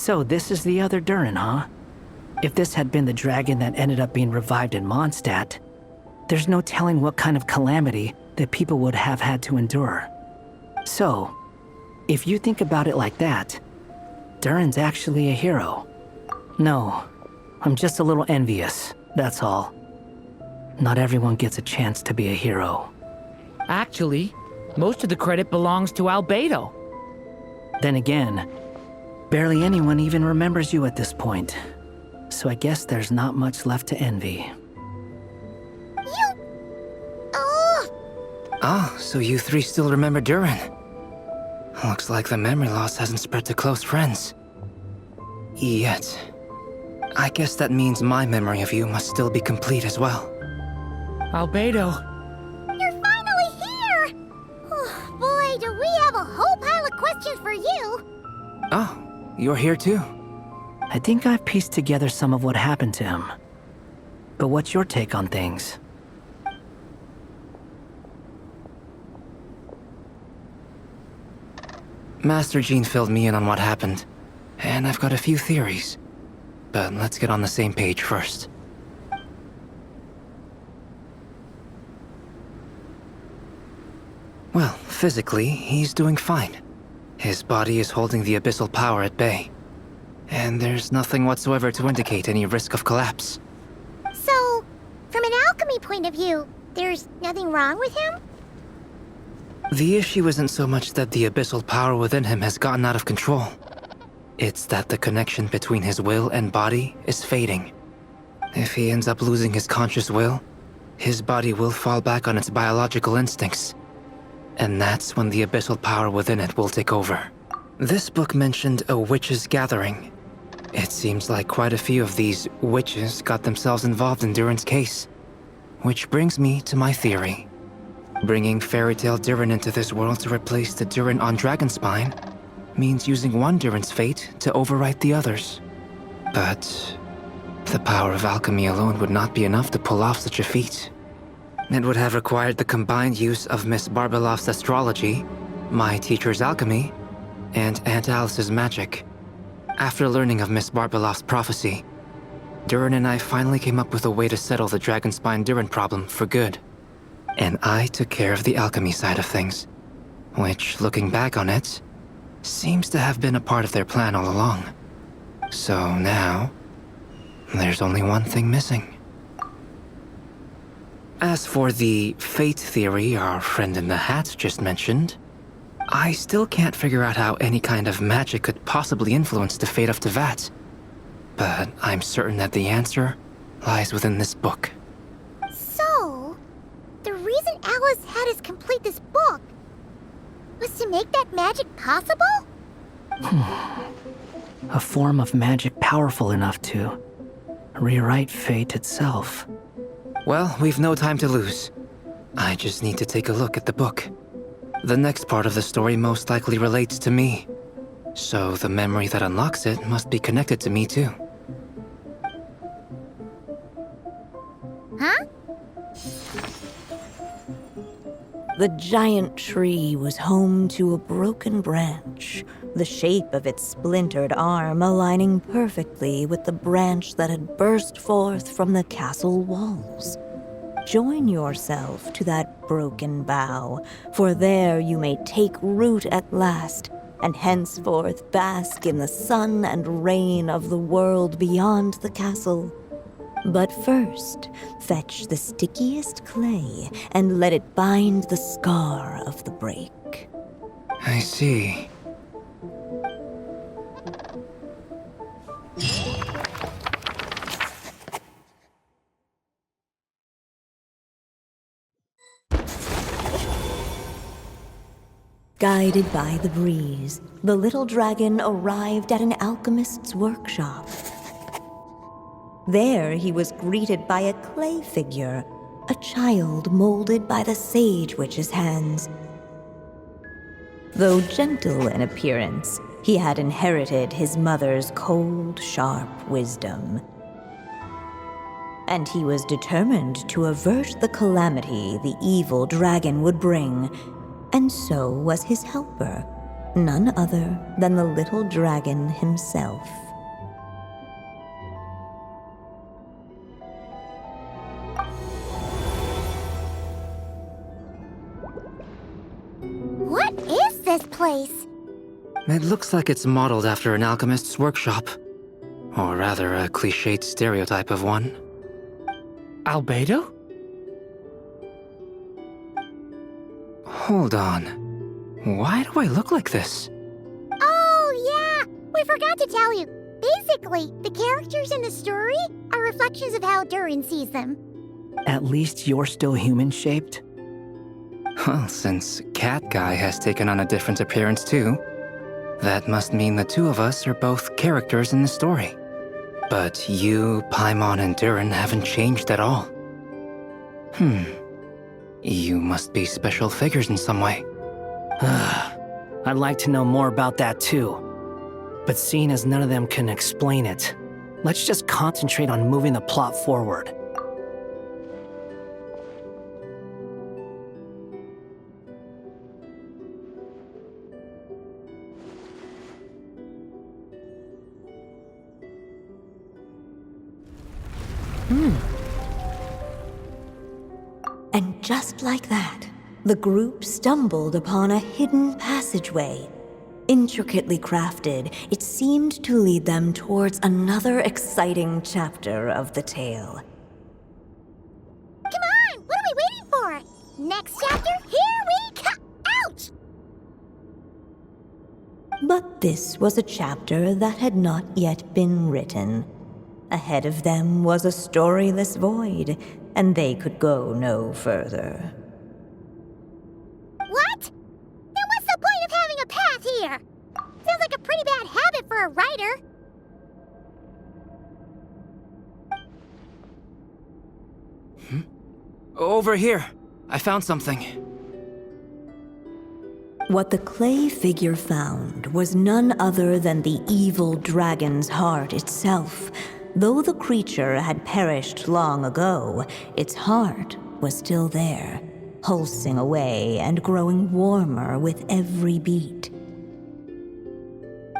So this is the other Durin, huh? If this had been the dragon that ended up being revived in Mondstadt, there's no telling what kind of calamity that people would have had to endure. So, if you think about it like that, Durin's actually a hero. No, I'm just a little envious, that's all. Not everyone gets a chance to be a hero. Actually, most of the credit belongs to Rubedo. Then again, barely anyone even remembers you at this point. So I guess there's not much left to envy. Oh, so you three still remember Durin. Looks like the memory loss hasn't spread to close friends. Yet. I guess that means my memory of you must still be complete as well. Rubedo. You're finally here! Oh, boy, do we have a whole pile of questions for you! Oh, you're here too? I think I've pieced together some of what happened to him. But what's your take on things? Master Jean filled me in on what happened, and I've got a few theories. But let's get on the same page first. Well, physically, he's doing fine. His body is holding the abyssal power at bay. And there's nothing whatsoever to indicate any risk of collapse. So, from an alchemy point of view, there's nothing wrong with him? The issue isn't so much that the abyssal power within him has gotten out of control. It's that the connection between his will and body is fading. If he ends up losing his conscious will, his body will fall back on its biological instincts. And that's when the abyssal power within it will take over. This book mentioned a witches' gathering. It seems like quite a few of these witches got themselves involved in Durin's case. Which brings me to my theory. Bringing Fairy Tale Durin into this world to replace the Durin on Dragonspine means using one Durin's fate to overwrite the others. But the power of alchemy alone would not be enough to pull off such a feat. It would have required the combined use of Miss Barbeloff's astrology, my teacher's alchemy, and Aunt Alice's magic. After learning of Miss Barbeloff's prophecy, Durin and I finally came up with a way to settle the Dragonspine Durin problem for good. And I took care of the alchemy side of things, which, looking back on it, seems to have been a part of their plan all along. So now, there's only one thing missing. As for the fate theory our friend in the hat just mentioned, I still can't figure out how any kind of magic could possibly influence the fate of Tevat. But I'm certain that the answer lies within this book. So, the reason Alice had us complete this book was to make that magic possible? A form of magic powerful enough to rewrite fate itself. Well, we've no time to lose. I just need to take a look at the book. The next part of the story most likely relates to me. So the memory that unlocks it must be connected to me too. Huh? The giant tree was home to a broken branch, the shape of its splintered arm aligning perfectly with the branch that had burst forth from the castle walls. Join yourself to that broken bough, for there you may take root at last, and henceforth bask in the sun and rain of the world beyond the castle. But first, fetch the stickiest clay and let it bind the scar of the break. I see. Guided by the breeze, the little dragon arrived at an alchemist's workshop. There he was greeted by a clay figure, a child molded by the Sage Witch's hands. Though gentle in appearance, he had inherited his mother's cold, sharp wisdom. And he was determined to avert the calamity the evil dragon would bring, and so was his helper, None other than the little dragon himself. What is this place? It looks like it's modeled after an alchemist's workshop. Or rather, a cliched stereotype of one. Albedo? Hold on. Why do I look like this? Oh, yeah! We forgot to tell you. Basically, the characters in the story are reflections of how Durin sees them. At least you're still human-shaped? Well, since Cat Guy has taken on a different appearance too, that must mean the two of us are both characters in the story. But you, Paimon, and Durin haven't changed at all. You must be special figures in some way. I'd like to know more about that too. But seeing as none of them can explain it, let's just concentrate on moving the plot forward. And just like that, the group stumbled upon a hidden passageway. Intricately crafted, it seemed to lead them towards another exciting chapter of the tale. Come on! What are we waiting for? Next chapter, here we come! Ouch! But this was a chapter that had not yet been written. Ahead of them was a storyless void, and they could go no further. What? Then what's the point of having a path here? Sounds like a pretty bad habit for a writer. Over here. I found something. What the clay figure found was none other than the evil dragon's heart itself. Though the creature had perished long ago, its heart was still there, pulsing away and growing warmer with every beat.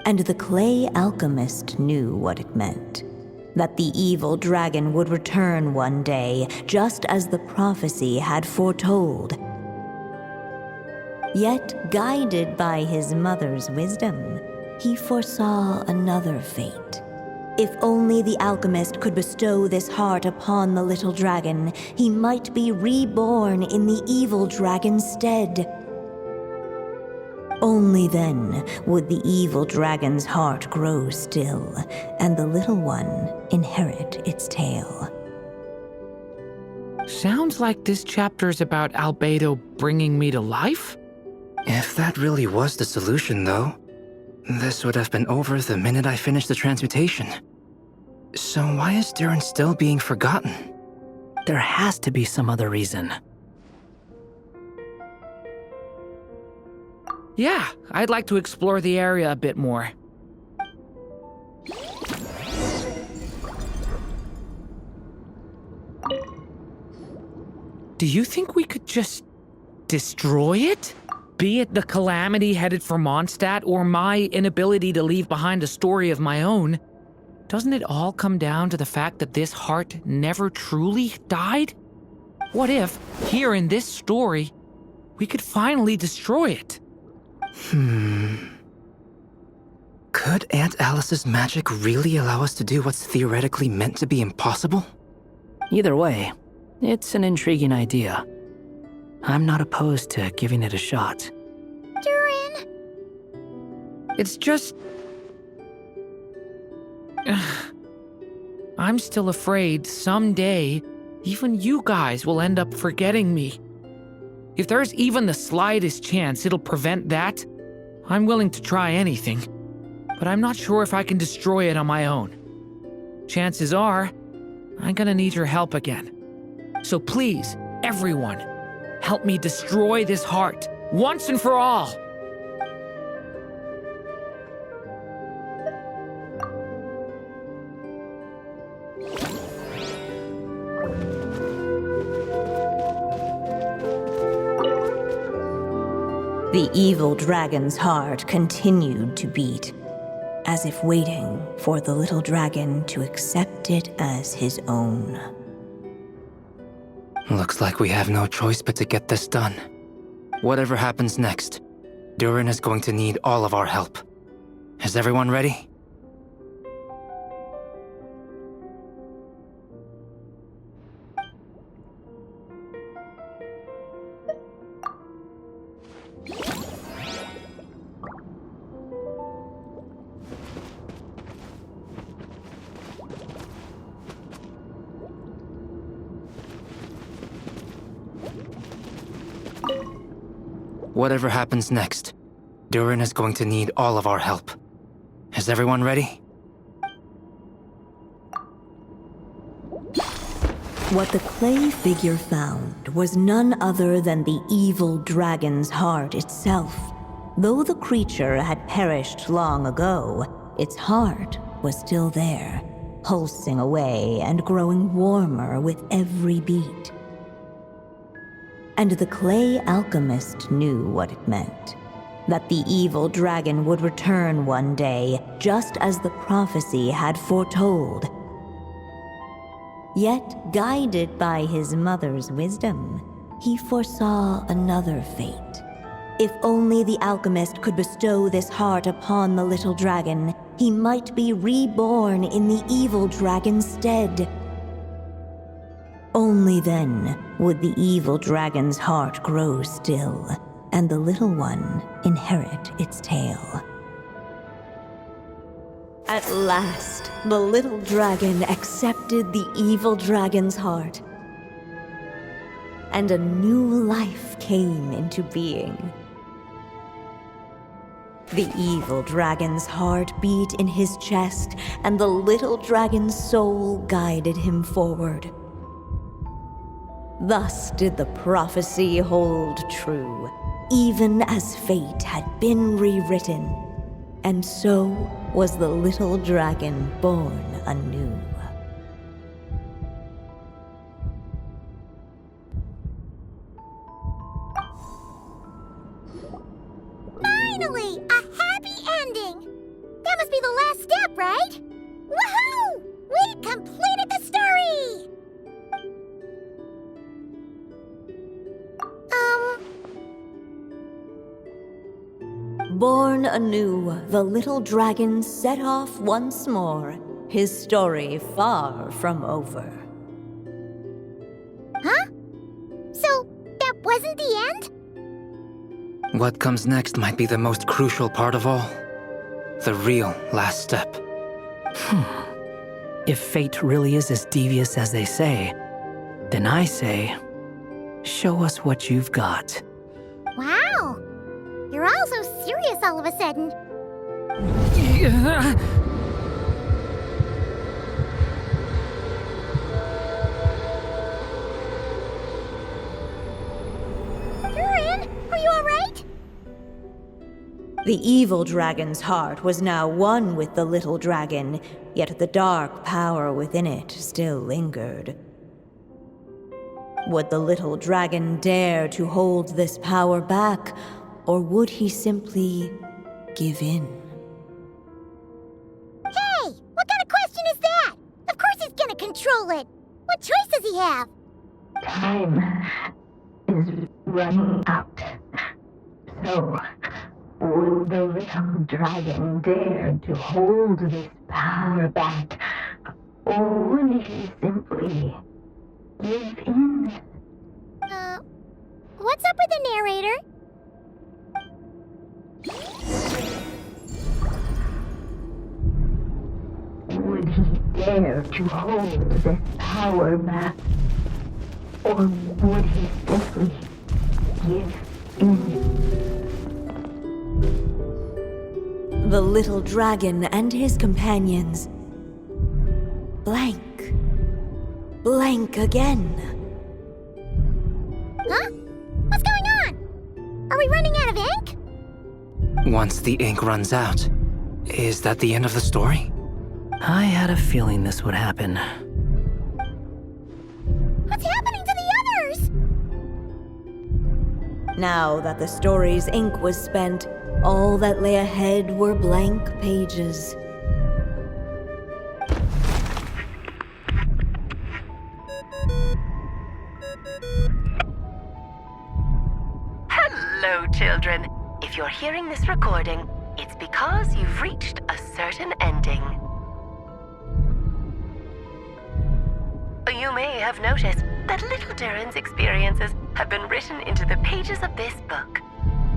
And the clay alchemist knew what it meant. That the evil dragon would return one day, just as the prophecy had foretold. Yet, guided by his mother's wisdom, he foresaw another fate. If only the alchemist could bestow this heart upon the little dragon, he might be reborn in the evil dragon's stead. Only then would the evil dragon's heart grow still, and the little one inherit its tale. Sounds like this chapter's about Albedo bringing me to life? If that really was the solution, though, this would have been over the minute I finished the transmutation. So why is Durin still being forgotten? There has to be some other reason. Yeah, I'd like to explore the area a bit more. Do you think we could just destroy it? Be it the calamity headed for Mondstadt or my inability to leave behind a story of my own, doesn't it all come down to the fact that this heart never truly died? What if, here in this story, we could finally destroy it? Could Aunt Alice's magic really allow us to do what's theoretically meant to be impossible? Either way, it's an intriguing idea. I'm not opposed to giving it a shot. Durin! It's just... I'm still afraid someday, even you guys will end up forgetting me. If there's even the slightest chance it'll prevent that, I'm willing to try anything. But I'm not sure if I can destroy it on my own. Chances are, I'm gonna need your help again. So please, everyone, help me destroy this heart, once and for all! The evil dragon's heart continued to beat, as if waiting for the little dragon to accept it as his own. Looks like we have no choice but to get this done. Whatever happens next, Durin is going to need all of our help. Is everyone ready? Whatever happens next, Durin is going to need all of our help. Is everyone ready? What the clay figure found was none other than the evil dragon's heart itself. Though the creature had perished long ago, its heart was still there, pulsing away and growing warmer with every beat. And the clay alchemist knew what it meant. That the evil dragon would return one day, just as the prophecy had foretold. Yet, guided by his mother's wisdom, he foresaw another fate. If only the alchemist could bestow this heart upon the little dragon, he might be reborn in the evil dragon's stead. Only then would the evil dragon's heart grow still, and the little one inherit its tale. At last, the little dragon accepted the evil dragon's heart, and a new life came into being. The evil dragon's heart beat in his chest, and the little dragon's soul guided him forward. Thus did the prophecy hold true, even as fate had been rewritten, and so was the little dragon born anew. Finally! A happy ending! That must be the last step, right? Woohoo! We completed the story! Born anew, the little dragon set off once more, his story far from over. Huh? So, that wasn't the end? What comes next might be the most crucial part of all. The real last step. If fate really is as devious as they say, then I say, show us what you've got. Wow! You're all so serious all of a sudden. Durin, are you alright? The evil dragon's heart was now one with the little dragon, yet the dark power within it still lingered. Would the little dragon dare to hold this power back, or would he simply give in? Hey! What kind of question is that? Of course he's gonna control it! What choice does he have? Time is running out. So, would the little dragon dare to hold this power back? Or would he simply give in? What's up with the narrator? Would he dare to hold this power back? Or would he simply give in? The little dragon and his companions blank. Blank again. Huh? What's going on? Are we running out of ink? Once the ink runs out, is that the end of the story? I had a feeling this would happen. What's happening to the others? Now that the story's ink was spent, all that lay ahead were blank pages. Hello, children. If you're hearing this recording, it's because you've reached a certain ending. You may have noticed that little Durin's experiences have been written into the pages of this book.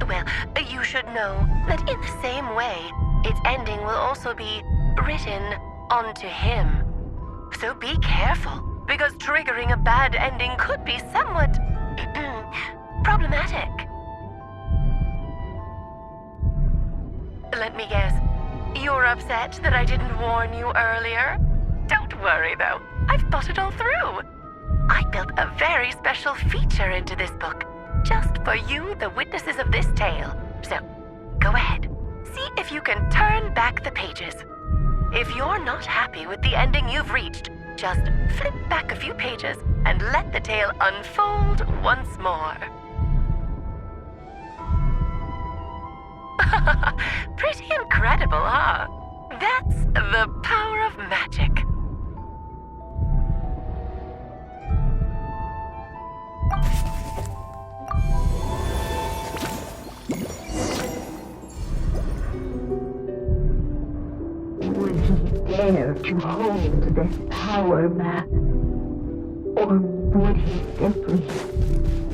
Well, you should know that in the same way, its ending will also be written onto him. So be careful, because triggering a bad ending could be somewhat problematic. Let me guess, you're upset that I didn't warn you earlier? Don't worry though, I've thought it all through. I built a very special feature into this book, just for you, the witnesses of this tale. So, go ahead, see if you can turn back the pages. If you're not happy with the ending you've reached, just flip back a few pages and let the tale unfold once more. Pretty incredible, huh? That's the power of magic. Would he dare to hold this power map? Or would he simply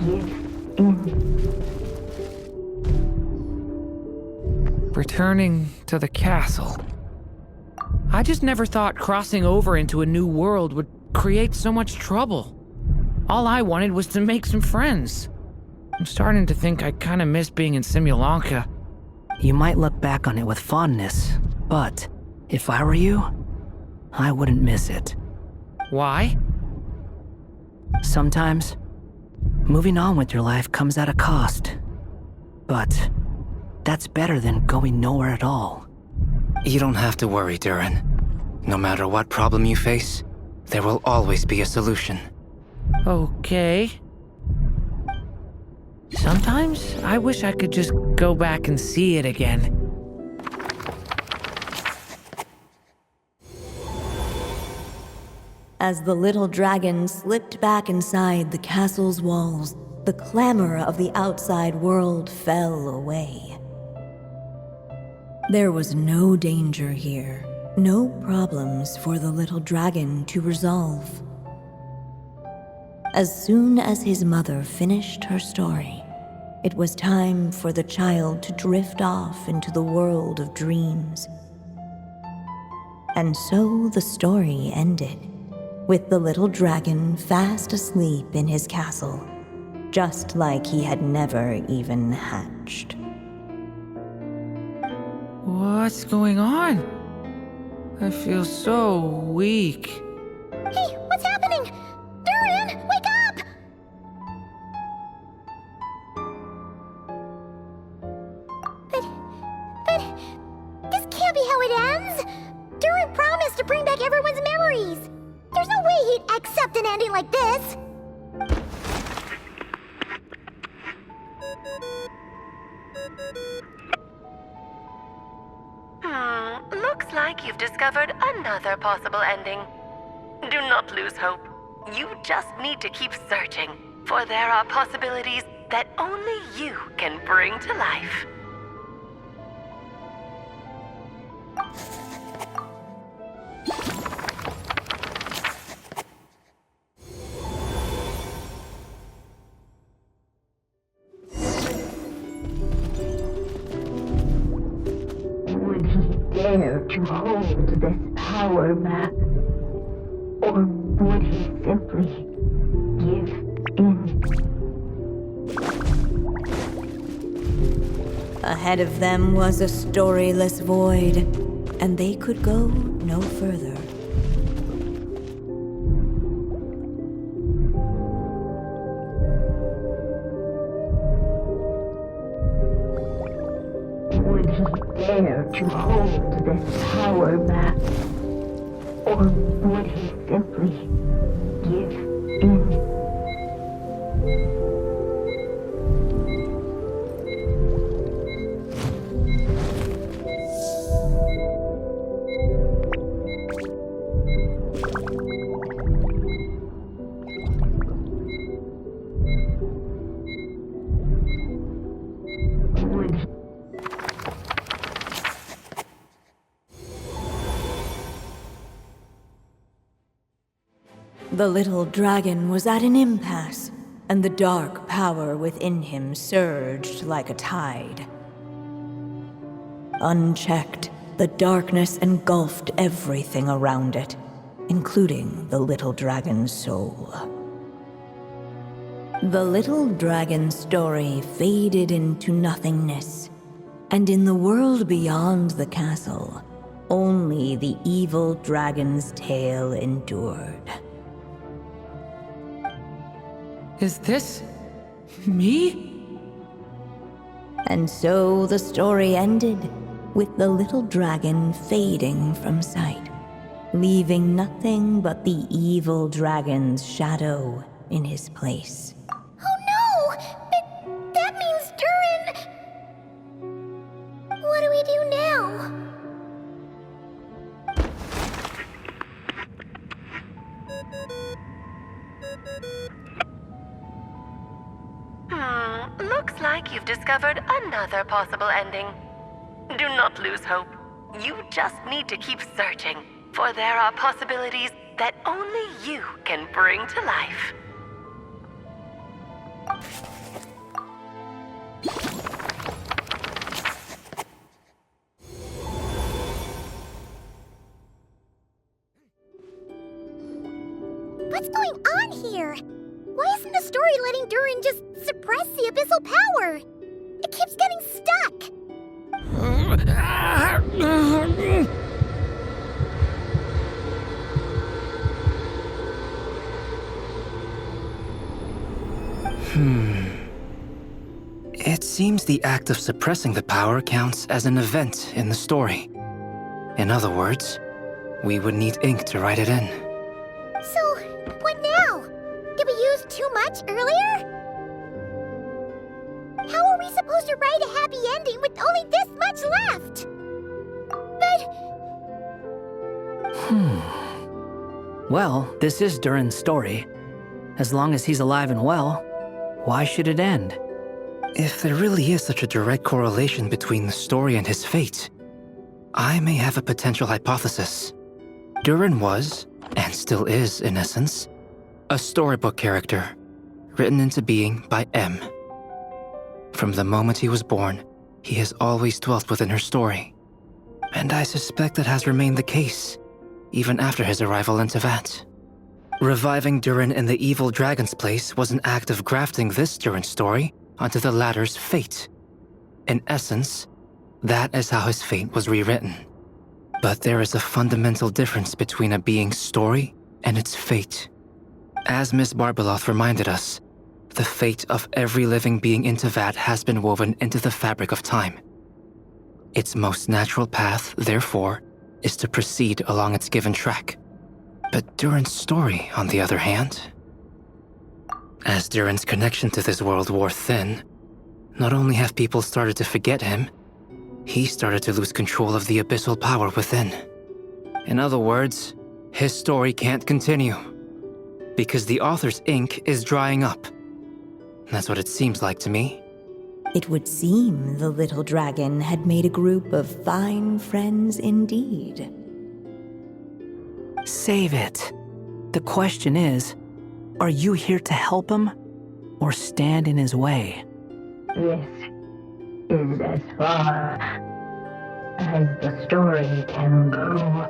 give in? Returning to the castle. I just never thought crossing over into a new world would create so much trouble. All I wanted was to make some friends. I'm starting to think I kind of miss being in Simulanka. You might look back on it with fondness, but if I were you, I wouldn't miss it. Why? Sometimes, moving on with your life comes at a cost. But that's better than going nowhere at all. You don't have to worry, Durin. No matter what problem you face, there will always be a solution. Okay. Sometimes I wish I could just go back and see it again. As the little dragon slipped back inside the castle's walls, the clamor of the outside world fell away. There was no danger here, no problems for the little dragon to resolve. As soon as his mother finished her story, it was time for the child to drift off into the world of dreams. And so the story ended, with the little dragon fast asleep in his castle, just like he had never even hatched. What's going on? I feel so weak. Hey, what's happening? Durin, wake up! But, this can't be how it ends. Durin promised to bring back everyone's memories. There's no way he'd accept an ending like this. Looks like you've discovered another possible ending. Do not lose hope. You just need to keep searching, for there are possibilities that only you can bring to life. Would he dare to hold this power map? Or would he simply give in? Ahead of them was a storyless void, and they could go no further. Would he dare to hold this power map? Or would he simply give in? The little dragon was at an impasse, and the dark power within him surged like a tide. Unchecked, the darkness engulfed everything around it, including the little dragon's soul. The little dragon's story faded into nothingness, and in the world beyond the castle, only the evil dragon's tale endured. Is this me? And so the story ended, with the little dragon fading from sight, leaving nothing but the evil dragon's shadow in his place. Oh no! That means Durin... What do we do now? Looks like you've discovered another possible ending. Do not lose hope. You just need to keep searching, for there are possibilities that only you can bring to life. What's going on here? Why isn't the story letting Durin just suppress the abyssal power? It keeps getting stuck. It seems the act of suppressing the power counts as an event in the story. In other words, we would need ink to write it in. So, what now? Did we use too much earlier? How are we supposed to write a happy ending with only this much left? Well, this is Durin's story. As long as he's alive and well, why should it end? If there really is such a direct correlation between the story and his fate, I may have a potential hypothesis. Durin was, and still is in essence, a storybook character, written into being by M. From the moment he was born, he has always dwelt within her story. And I suspect that has remained the case, even after his arrival in Tevat. Reviving Durin in the evil dragon's place was an act of grafting this Durin story onto the latter's fate. In essence, that is how his fate was rewritten. But there is a fundamental difference between a being's story and its fate. As Miss Barbeloth reminded us, the fate of every living being in Tevat has been woven into the fabric of time. Its most natural path, therefore, is to proceed along its given track. But Durin's story, on the other hand, as Durin's connection to this world wore thin, not only have people started to forget him, he started to lose control of the abyssal power within. In other words, his story can't continue, because the author's ink is drying up. That's what it seems like to me. It would seem the little dragon had made a group of fine friends indeed. Save it. The question is, are you here to help him or stand in his way? This is as far as the story can go.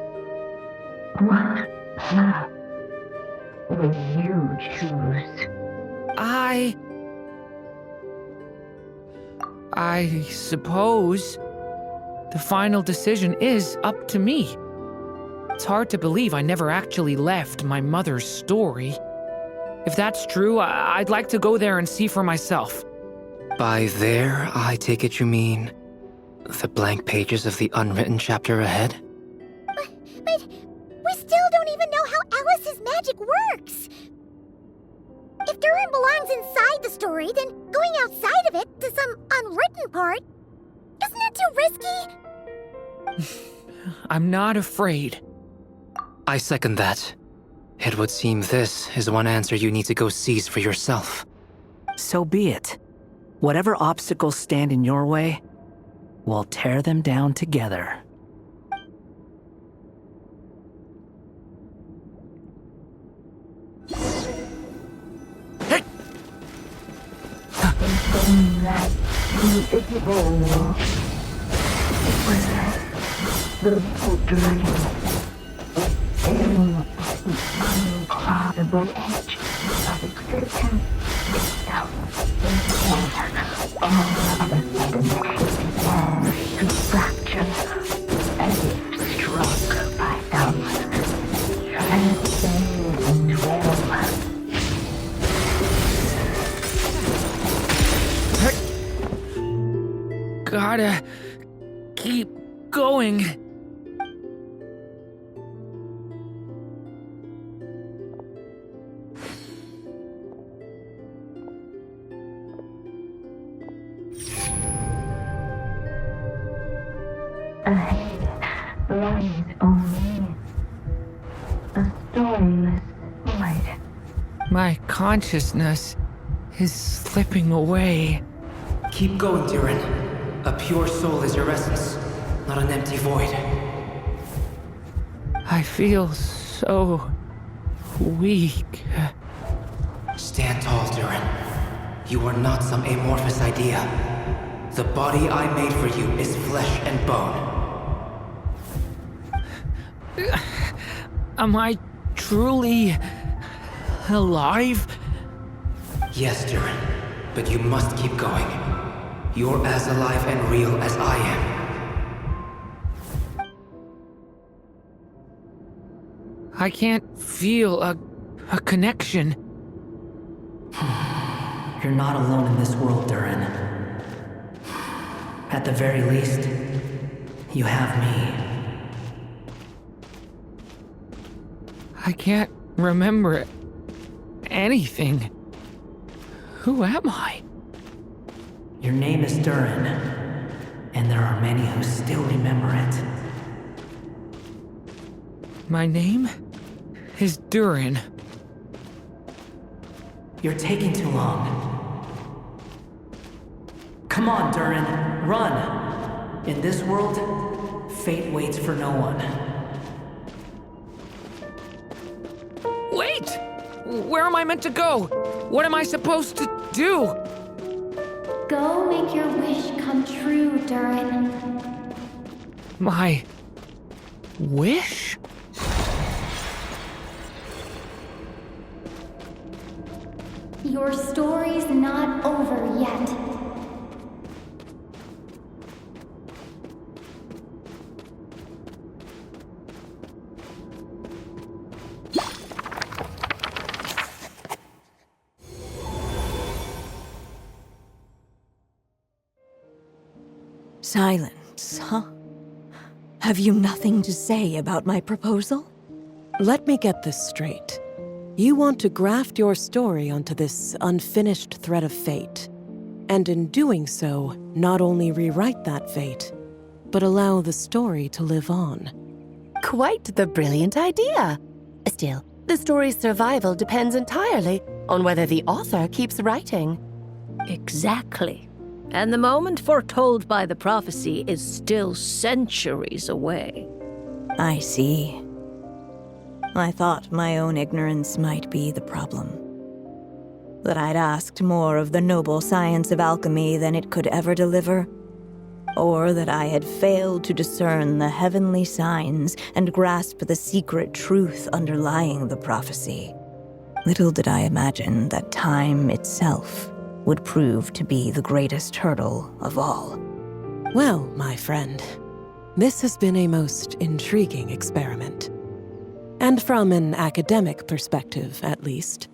What path will you choose? I suppose the final decision is up to me. It's hard to believe I never actually left my mother's story. If that's true, I'd like to go there and see for myself. By there, I take it you mean the blank pages of the unwritten chapter ahead? But we still don't even know how Alice's magic works. If Durin belongs inside the story, then going outside of it to some unwritten part, isn't it too risky? I'm not afraid. I second that. It would seem this is one answer you need to go seize for yourself. So be it. Whatever obstacles stand in your way, we'll tear them down together. in that invisible wall. It was like the little dragon staring at the uncrossable edge of existence itself. And all of a sudden, it began to fracture, as if struck by some transcendent will. Gotta keep going. Ahead lies only a storyless void. My consciousness is slipping away. Keep going, Durin. A pure soul is your essence, not an empty void. I feel so weak. Stand tall, Durin. You are not some amorphous idea. The body I made for you is flesh and bone. Am I truly alive? Yes, Durin, but you must keep going. You're as alive and real as I am. I can't feel a connection. You're not alone in this world, Durin. At the very least, you have me. I can't remember anything. Who am I? Your name is Durin, and there are many who still remember it. My name is Durin. You're taking too long. Come on, Durin, run! In this world, fate waits for no one. Wait! Where am I meant to go? What am I supposed to do? Go make your wish come true, Durin. My wish? Your story's not over yet. Silence, huh? Have you nothing to say about my proposal? Let me get this straight. You want to graft your story onto this unfinished thread of fate, and in doing so, not only rewrite that fate, but allow the story to live on. Quite the brilliant idea. Still, the story's survival depends entirely on whether the author keeps writing. Exactly. And the moment foretold by the prophecy is still centuries away. I see. I thought my own ignorance might be the problem. That I'd asked more of the noble science of alchemy than it could ever deliver. Or that I had failed to discern the heavenly signs and grasp the secret truth underlying the prophecy. Little did I imagine that time itself would prove to be the greatest hurdle of all. Well, my friend, this has been a most intriguing experiment. And from an academic perspective, at least,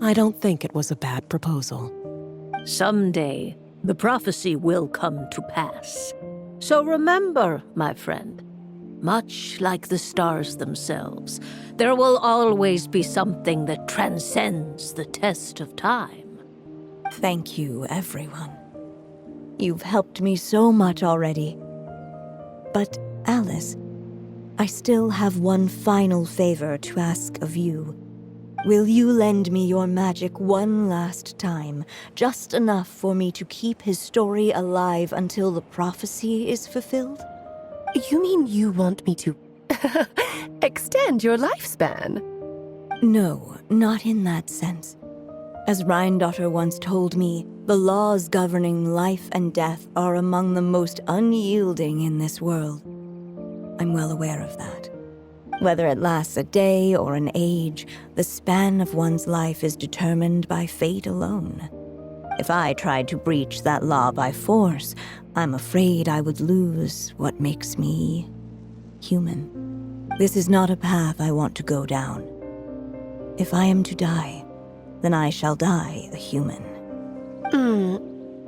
I don't think it was a bad proposal. Someday, the prophecy will come to pass. So remember, my friend, much like the stars themselves, there will always be something that transcends the test of time. Thank you, everyone. You've helped me so much already. But, Alice, I still have one final favor to ask of you. Will you lend me your magic one last time, just enough for me to keep his story alive until the prophecy is fulfilled? You mean you want me to extend your lifespan? No, not in that sense. As Rhindaughter once told me, The laws governing life and death are among the most unyielding in this world. I'm well aware of that. Whether it lasts a day or an age, the span of one's life is determined by fate alone. If I tried to breach that law by force, I'm afraid I would lose what makes me human. This is not a path I want to go down. If I am to die, then I shall die a human.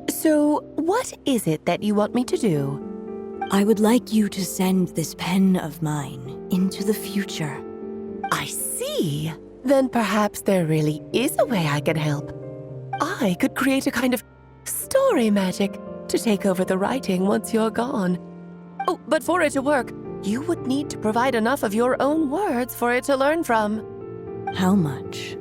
So, what is it that you want me to do? I would like you to send this pen of mine into the future. I see. Then perhaps there really is a way I can help. I could create a kind of story magic to take over the writing once you're gone. Oh, but for it to work, you would need to provide enough of your own words for it to learn from. How much?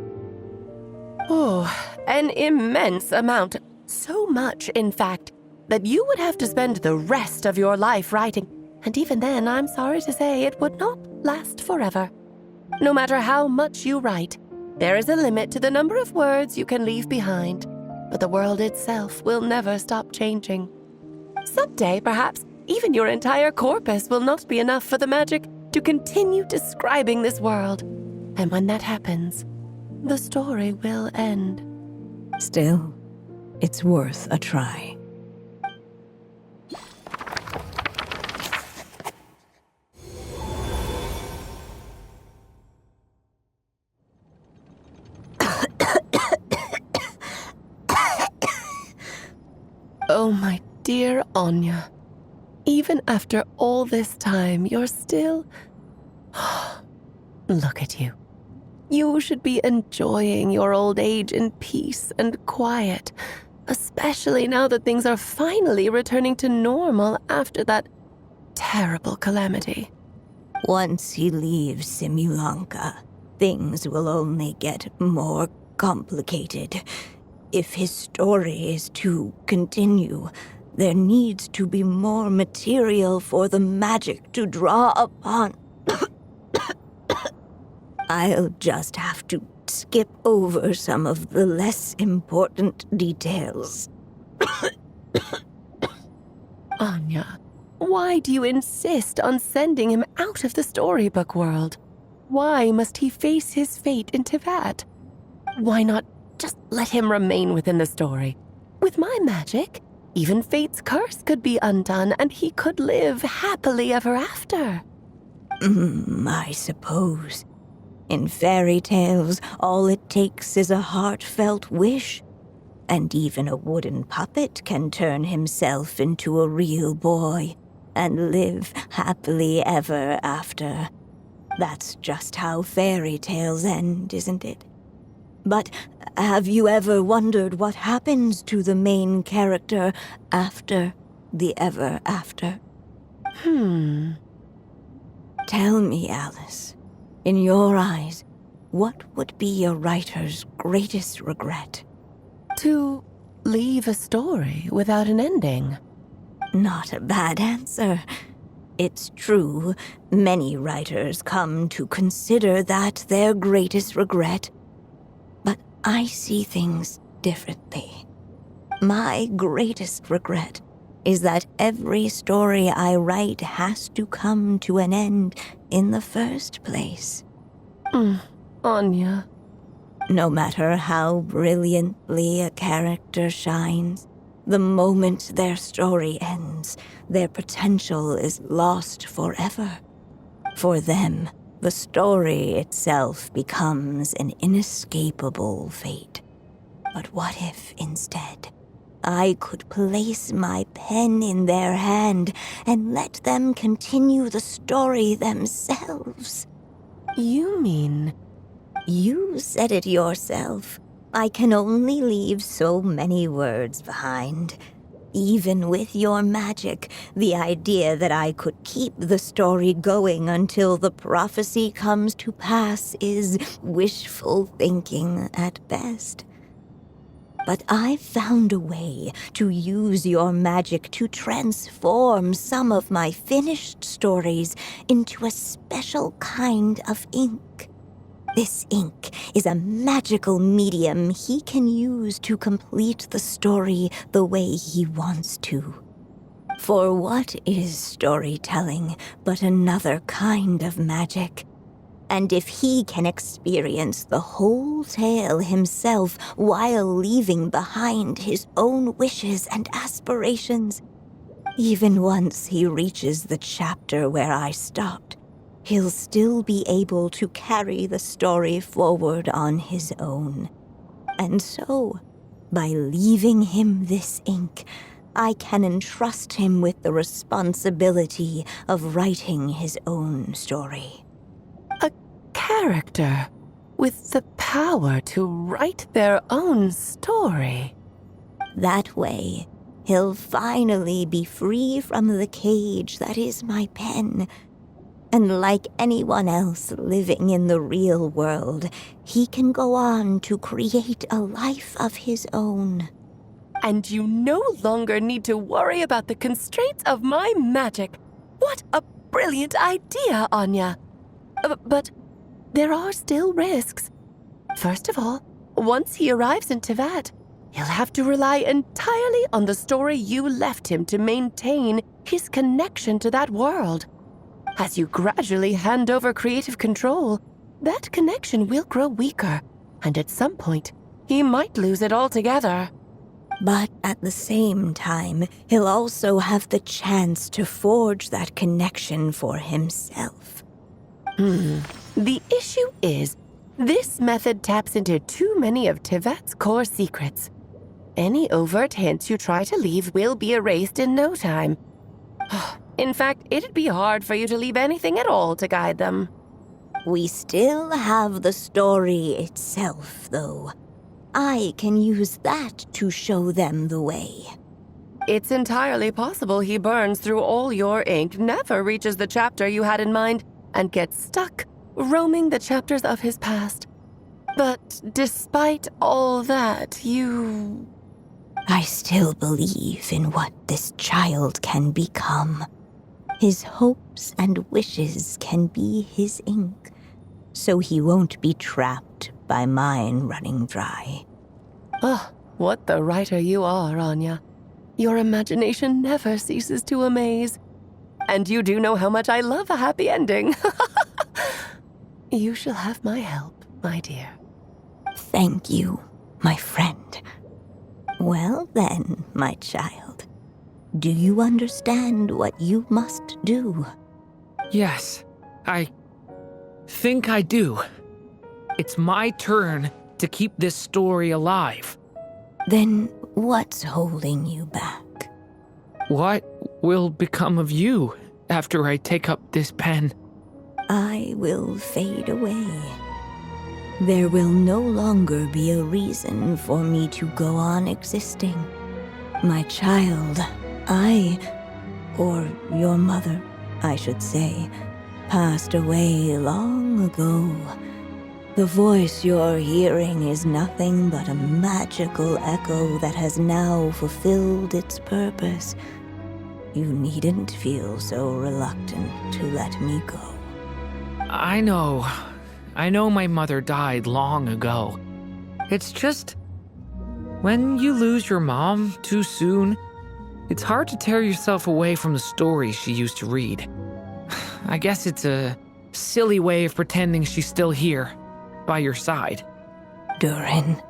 Oh, an immense amount. So much, in fact, that you would have to spend the rest of your life writing. And even then, I'm sorry to say, it would not last forever. No matter how much you write, there is a limit to the number of words you can leave behind. But the world itself will never stop changing. Someday, perhaps, even your entire corpus will not be enough for the magic to continue describing this world. And when that happens, the story will end. Still, it's worth a try. Oh, my dear Anya. Even after all this time, you're still... Look at you. You should be enjoying your old age in peace and quiet, especially now that things are finally returning to normal after that terrible calamity. Once he leaves Simulanka, things will only get more complicated. If his story is to continue, there needs to be more material for the magic to draw upon. I'll just have to skip over some of the less important details. Anya, why do you insist on sending him out of the storybook world? Why must he face his fate into that? Why not just let him remain within the story? With my magic, even fate's curse could be undone and he could live happily ever after. I suppose. In fairy tales, all it takes is a heartfelt wish. And even a wooden puppet can turn himself into a real boy and live happily ever after. That's just how fairy tales end, isn't it? But have you ever wondered what happens to the main character after the ever after? Tell me, Alice. In your eyes, what would be a writer's greatest regret? To leave a story without an ending. Not a bad answer. It's true, many writers come to consider that their greatest regret. But I see things differently. My greatest regret is that every story I write has to come to an end in the first place. Anya. No matter how brilliantly a character shines, the moment their story ends, their potential is lost forever. For them, the story itself becomes an inescapable fate. But what if, instead, I could place my pen in their hand and let them continue the story themselves? You mean... You said it yourself. I can only leave so many words behind. Even with your magic, the idea that I could keep the story going until the prophecy comes to pass is wishful thinking at best. But I've found a way to use your magic to transform some of my finished stories into a special kind of ink. This ink is a magical medium he can use to complete the story the way he wants to. For what is storytelling but another kind of magic? And if he can experience the whole tale himself while leaving behind his own wishes and aspirations, even once he reaches the chapter where I stopped, he'll still be able to carry the story forward on his own. And so, by leaving him this ink, I can entrust him with the responsibility of writing his own story. A character with the power to write their own story. That way, he'll finally be free from the cage that is my pen. And like anyone else living in the real world, he can go on to create a life of his own. And you no longer need to worry about the constraints of my magic. What a brilliant idea, Anya. But there are still risks. First of all, once he arrives in Teyvat, he'll have to rely entirely on the story you left him to maintain his connection to that world. As you gradually hand over creative control, that connection will grow weaker, and at some point, he might lose it altogether. But at the same time, he'll also have the chance to forge that connection for himself. The issue is, this method taps into too many of Teyvat's core secrets. Any overt hints you try to leave will be erased in no time. In fact, it'd be hard for you to leave anything at all to guide them. We still have the story itself, though. I can use that to show them the way. It's entirely possible he burns through all your ink, never reaches the chapter you had in mind, and gets stuck, roaming the chapters of his past. But despite all that, I still believe in what this child can become. His hopes and wishes can be his ink, so he won't be trapped by mine running dry. Oh, what the writer you are, Anya. Your imagination never ceases to amaze. And you do know how much I love a happy ending. You shall have my help, my dear. Thank you, my friend. Well then, my child, do you understand what you must do? Yes, I think I do. It's my turn to keep this story alive. Then what's holding you back? What will become of you after I take up this pen? I will fade away. There will no longer be a reason for me to go on existing. My child, or your mother, I should say, passed away long ago. The voice you're hearing is nothing but a magical echo that has now fulfilled its purpose. You needn't feel so reluctant to let me go. I know my mother died long ago. It's just, when you lose your mom too soon, it's hard to tear yourself away from the stories she used to read. I guess it's a silly way of pretending she's still here, by your side. Durin.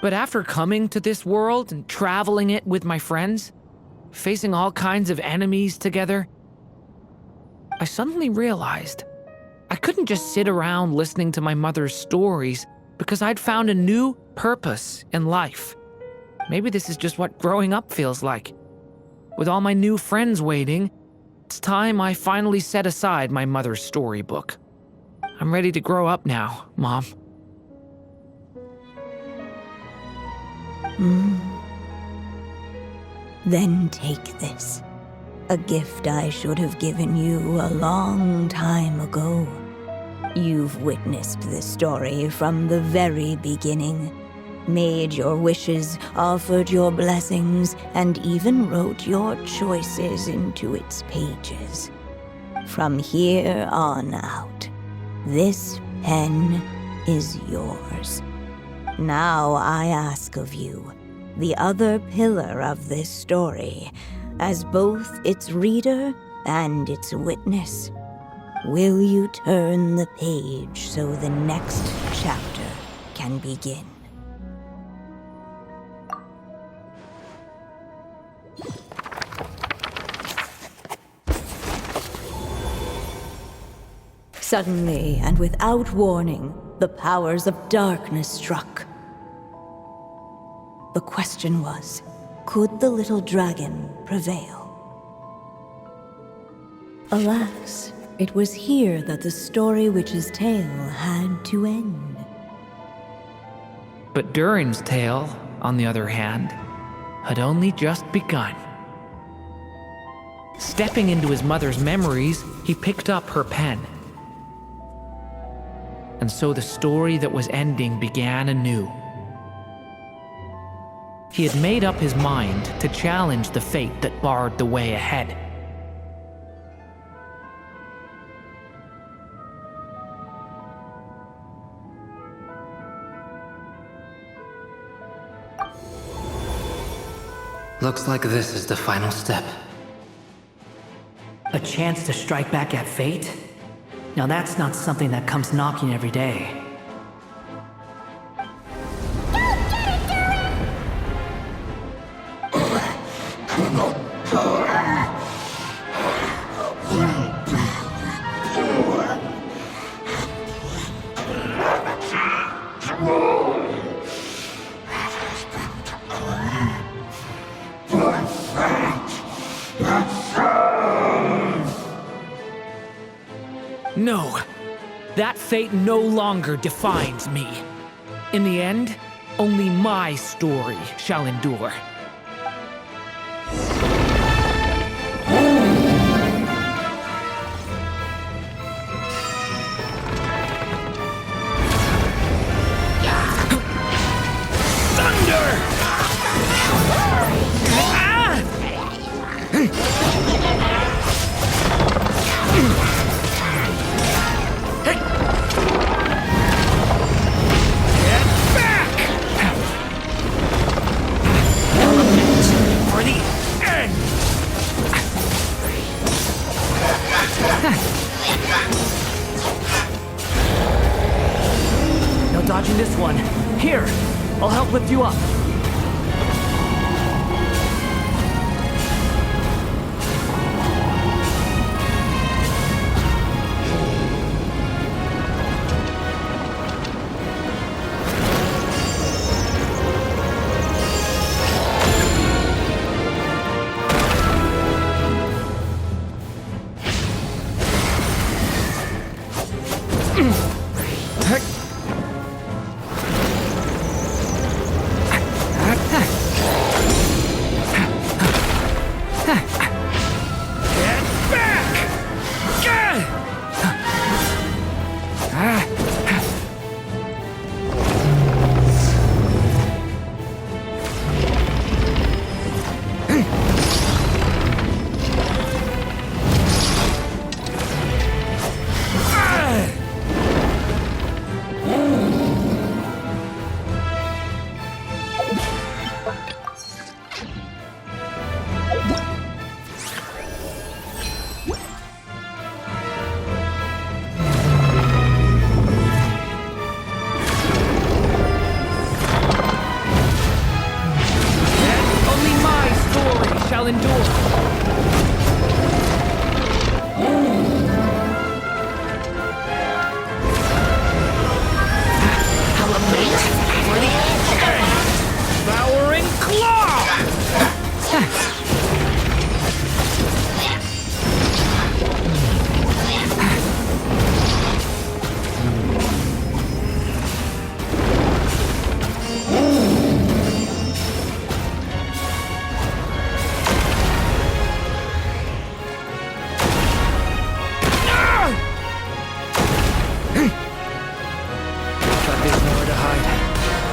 But after coming to this world and traveling it with my friends, facing all kinds of enemies together, I suddenly realized I couldn't just sit around listening to my mother's stories because I'd found a new purpose in life. Maybe this is just what growing up feels like. With all my new friends waiting, it's time I finally set aside my mother's storybook. I'm ready to grow up now, Mom. Then take this. A gift I should have given you a long time ago. You've witnessed this story from the very beginning, made your wishes, offered your blessings, and even wrote your choices into its pages. From here on out, this pen is yours. Now I ask of you, the other pillar of this story, as both its reader and its witness, will you turn the page so the next chapter can begin? Suddenly, and without warning, the powers of darkness struck. The question was, could the little dragon prevail? Alas, it was here that the story witch's tale had to end. But Durin's tale, on the other hand, had only just begun. Stepping into his mother's memories, he picked up her pen. And so the story that was ending began anew. He had made up his mind to challenge the fate that barred the way ahead. Looks like this is the final step. A chance to strike back at fate? Now that's not something that comes knocking every day. No, that fate no longer defines me. In the end, only my story shall endure. No dodging this one. Here, I'll help lift you up.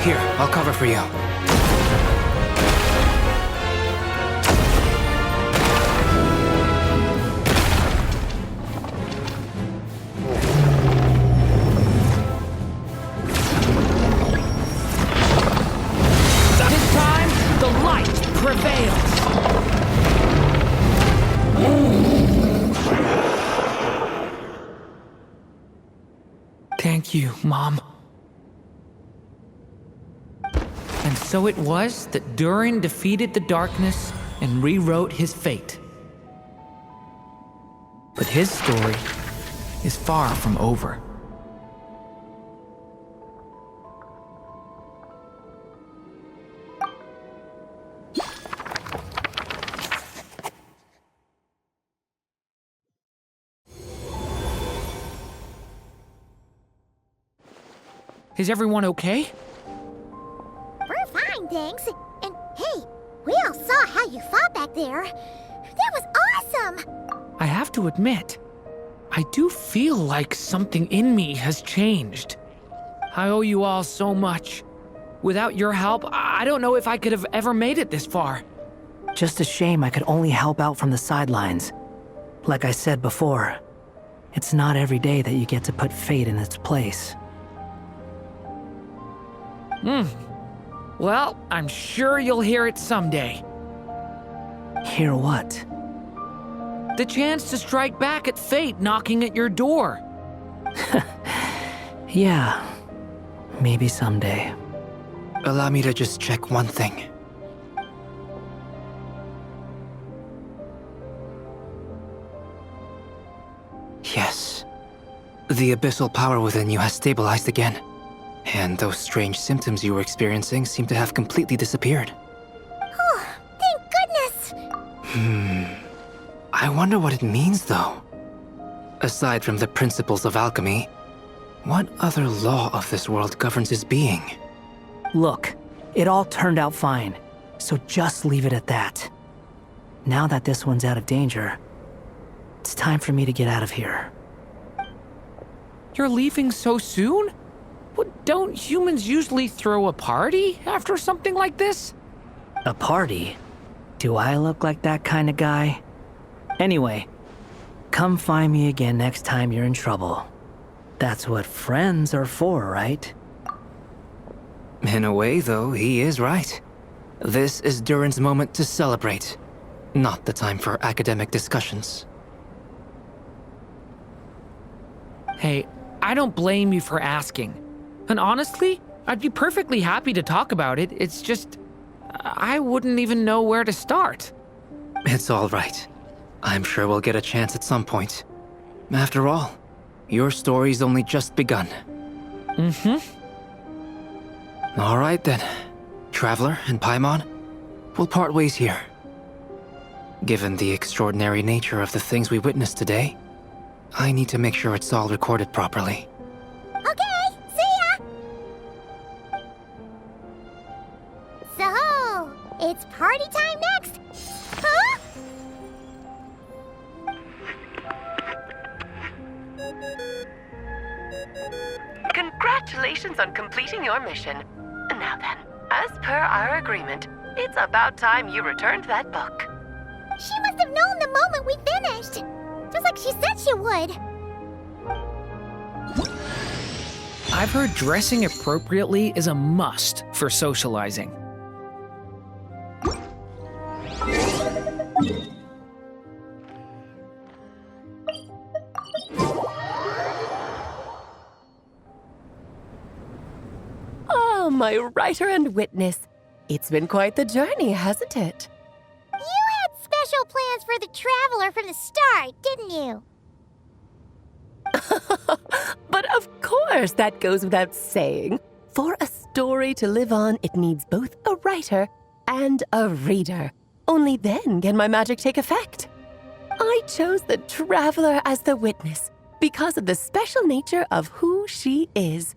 Here, I'll cover for you. Thank you, Mom. And so it was that Durin defeated the darkness and rewrote his fate. But his story is far from over. Is everyone okay? We're fine, thanks. And hey, we all saw how you fought back there. That was awesome! I have to admit, I do feel like something in me has changed. I owe you all so much. Without your help, I don't know if I could have ever made it this far. Just a shame I could only help out from the sidelines. Like I said before, it's not every day that you get to put fate in its place. Well, I'm sure you'll hear it someday. Hear what? The chance to strike back at fate knocking at your door. Yeah, maybe someday. Allow me to just check one thing. Yes. The abyssal power within you has stabilized again. And those strange symptoms you were experiencing seem to have completely disappeared. Oh, thank goodness! I wonder what it means, though. Aside from the principles of alchemy, what other law of this world governs his being? Look, it all turned out fine, so just leave it at that. Now that this one's out of danger, it's time for me to get out of here. You're leaving so soon? What, don't humans usually throw a party after something like this? A party? Do I look like that kind of guy? Anyway, come find me again next time you're in trouble. That's what friends are for, right? In a way, though, he is right. This is Durin's moment to celebrate, not the time for academic discussions. Hey, I don't blame you for asking. And honestly, I'd be perfectly happy to talk about it. It's just, I wouldn't even know where to start. It's all right. I'm sure we'll get a chance at some point. After all, your story's only just begun. All right then. Traveler and Paimon, we'll part ways here. Given the extraordinary nature of the things we witnessed today, I need to make sure it's all recorded properly. Okay, see ya! So, it's party time next? Huh? Congratulations on completing your mission. Now then, as per our agreement, it's about time you returned that book. She must have known the moment we finished. Just like she said she would. I've heard dressing appropriately is a must for socializing. Oh, my writer and witness. It's been quite the journey, hasn't it? You had special plans for the traveler from the start, didn't you? But of course, that goes without saying. For a story to live on, it needs both a writer and a reader. Only then can my magic take effect. I chose the traveler as the witness because of the special nature of who she is.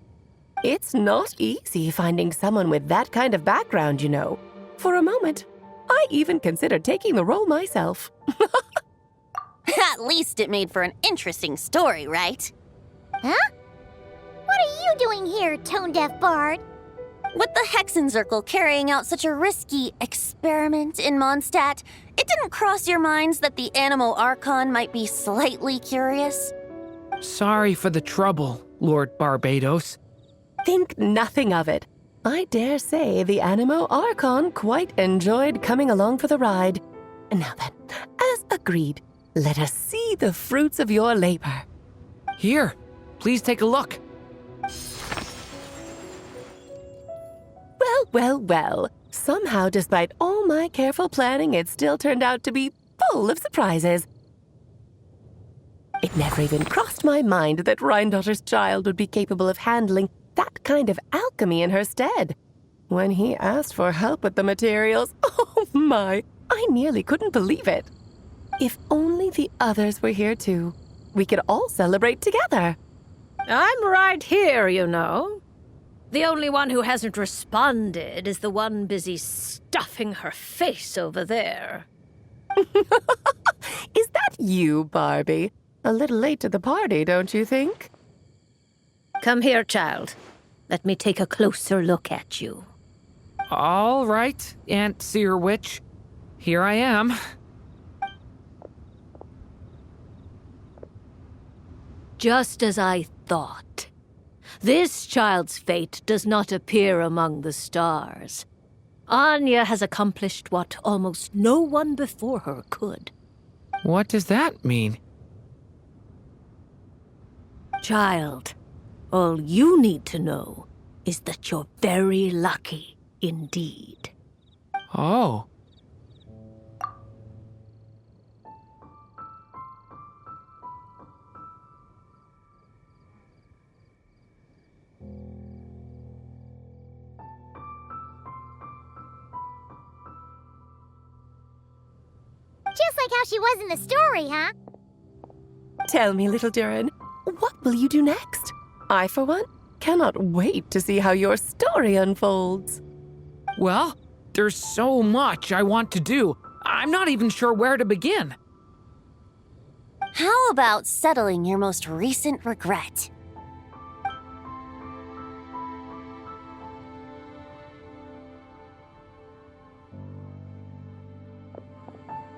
It's not easy finding someone with that kind of background, you know. For a moment, I even considered taking the role myself. At least it made for an interesting story, right? Huh? What are you doing here, tone-deaf bard? With the Hexenzirkel carrying out such a risky experiment in Mondstadt, it didn't cross your minds that the Animo Archon might be slightly curious? Sorry for the trouble, Lord Barbados. Think nothing of it. I dare say the Animo Archon quite enjoyed coming along for the ride. Now then, as agreed, let us see the fruits of your labor. Here, please take a look. Well, well, well. Somehow, despite all my careful planning, it still turned out to be full of surprises. It never even crossed my mind that Rhindotter's child would be capable of handling that kind of alchemy in her stead. When he asked for help with the materials, oh my, I nearly couldn't believe it. If only the others were here too, we could all celebrate together. I'm right here, you know. The only one who hasn't responded is the one busy stuffing her face over there. Is that you, Barbie? A little late to the party, don't you think? Come here, child. Let me take a closer look at you. All right, Aunt Seer Witch. Here I am. Just as I thought. This child's fate does not appear among the stars. Anya has accomplished what almost no one before her could. What does that mean? Child, all you need to know is that you're very lucky indeed. Oh. Just like how she was in the story, huh? Tell me, little Durin, what will you do next? I, for one, cannot wait to see how your story unfolds. Well, there's so much I want to do. I'm not even sure where to begin. How about settling your most recent regret?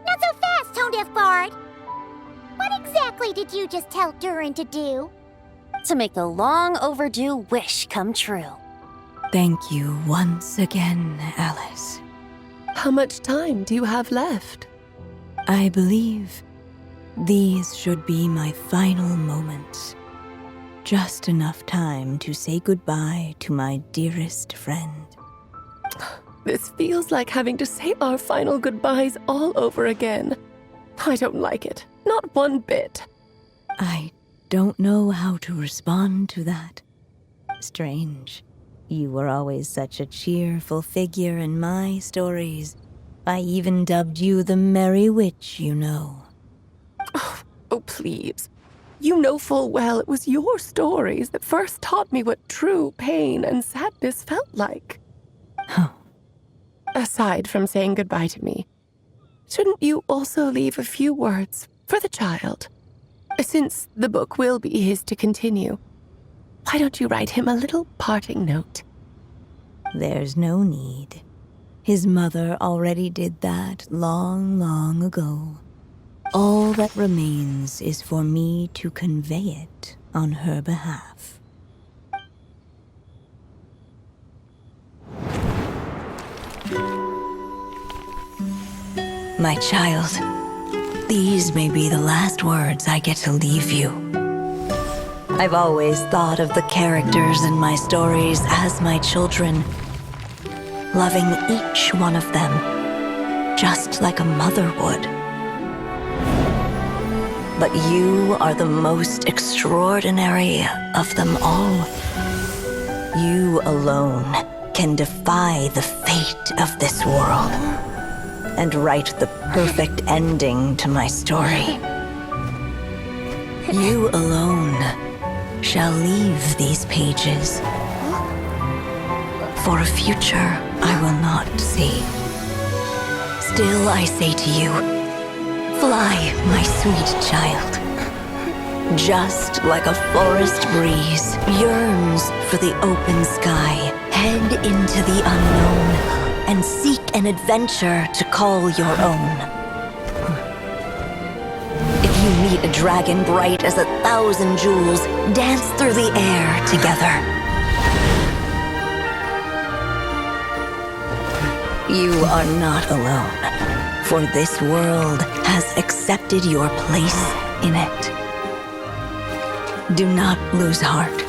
Not so fast, Tone-Deaf Bard! What exactly did you just tell Durin to do? To make a long overdue wish come true. Thank you once again, Alice. How much time do you have left? I believe these should be my final moments. Just enough time to say goodbye to my dearest friend. This feels like having to say our final goodbyes all over again. I don't like it. Not one bit. I don't know how to respond to that. Strange. You were always such a cheerful figure in my stories. I even dubbed you the Merry Witch, you know. Oh, please. You know full well it was your stories that first taught me what true pain and sadness felt like. Oh. Aside from saying goodbye to me, shouldn't you also leave a few words for the child? Since the book will be his to continue, why don't you write him a little parting note? There's no need. His mother already did that long, long ago. All that remains is for me to convey it on her behalf. My child, these may be the last words I get to leave you. I've always thought of the characters in my stories as my children, loving each one of them, just like a mother would. But you are the most extraordinary of them all. You alone can defy the fate of this world and write the perfect ending to my story. You alone shall leave these pages for a future I will not see. Still I say to you, fly, my sweet child. Just like a forest breeze yearns for the open sky, head into the unknown and seek an adventure to call your own. If you meet a dragon bright as 1,000 jewels, dance through the air together. You are not alone, for this world has accepted your place in it. Do not lose heart.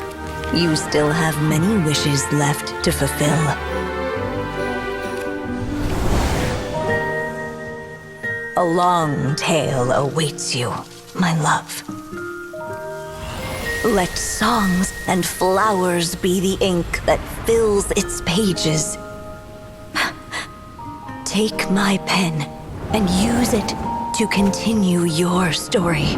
You still have many wishes left to fulfill. A long tale awaits you, my love. Let songs and flowers be the ink that fills its pages. Take my pen and use it to continue your story.